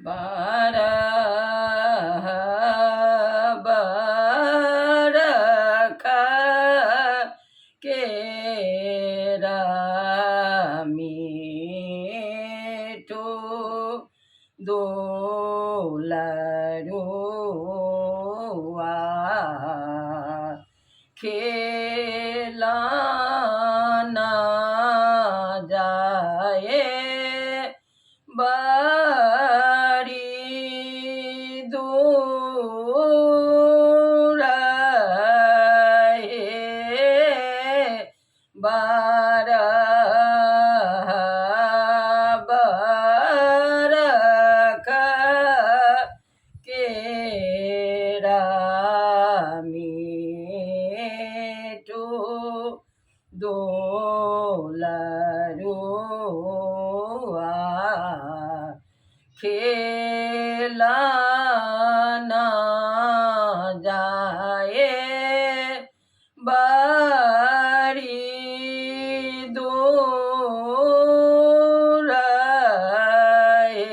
बारा बरखा केरा मीठो दुलरुआ खेला ना जाए बड़ी दूर है बारह बरखा केरा मीठो दुलरुआ खेला ना जाए बड़ी दूर है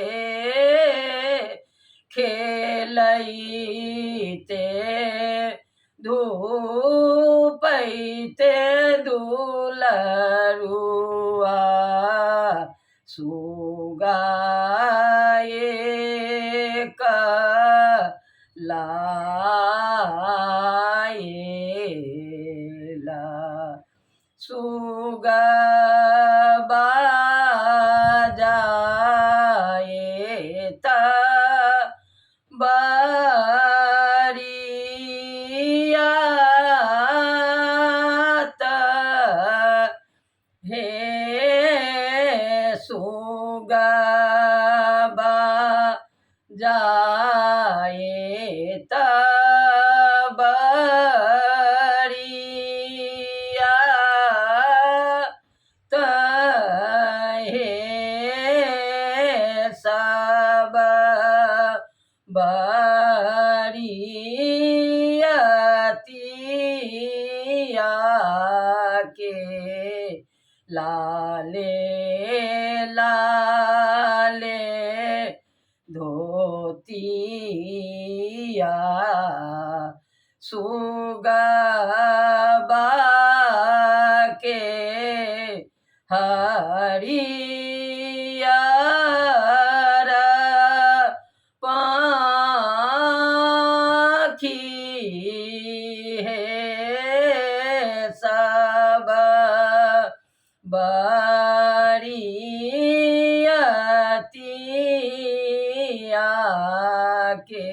खेलैते धूपैते दुलरुआ सुगाए लाएला सुगा बाजाए त बरियात हे सुगा बाजाए त बरियात हे सब बरियतिया के लाले लाले धोतिया सुगबा के हरियर पाखी है सब बरियतिया के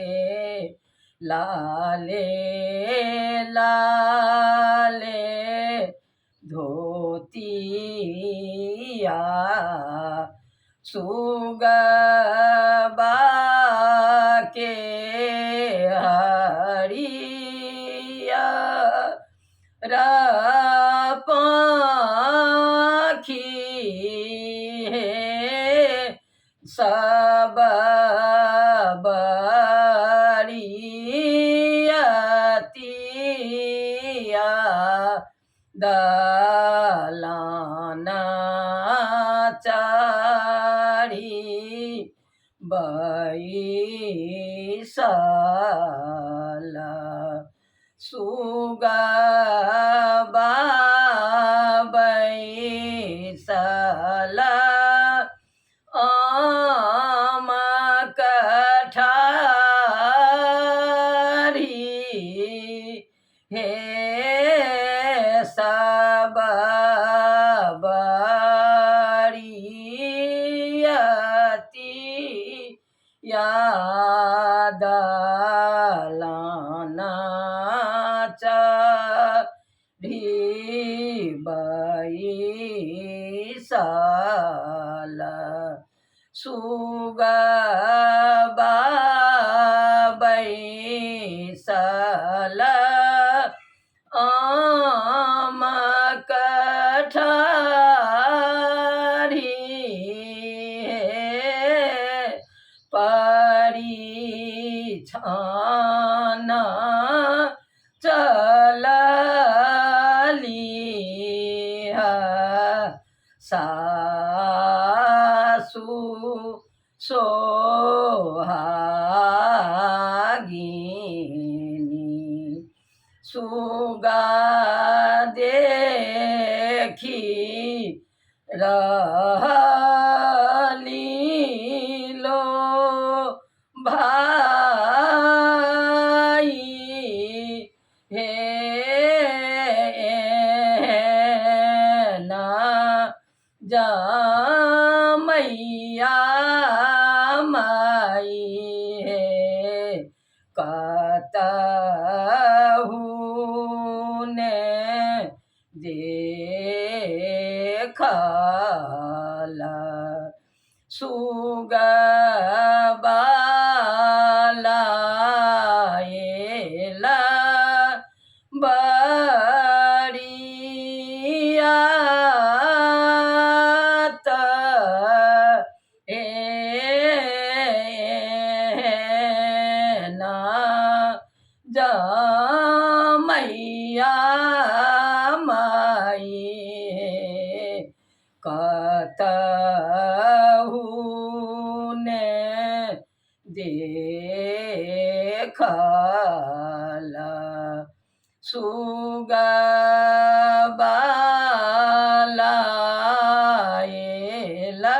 लाले लाले धोतिया सुगबा के हरियर पाखी है सब बरियतिया दलाना चारी बैसला सुगबा बैसला आम कठारी हे सब बरियतिया दलाना चारी बैसला सुगबा बैसला आम कठारी परिछाना चलली सासु सो सोहागिनी सुगा देखी रहली लो भाई हे ना मैया माई है कतहु ने देखला सुगबाला एला बड़ियात ना मैया माई कतहु ने देखला सुगबाला एला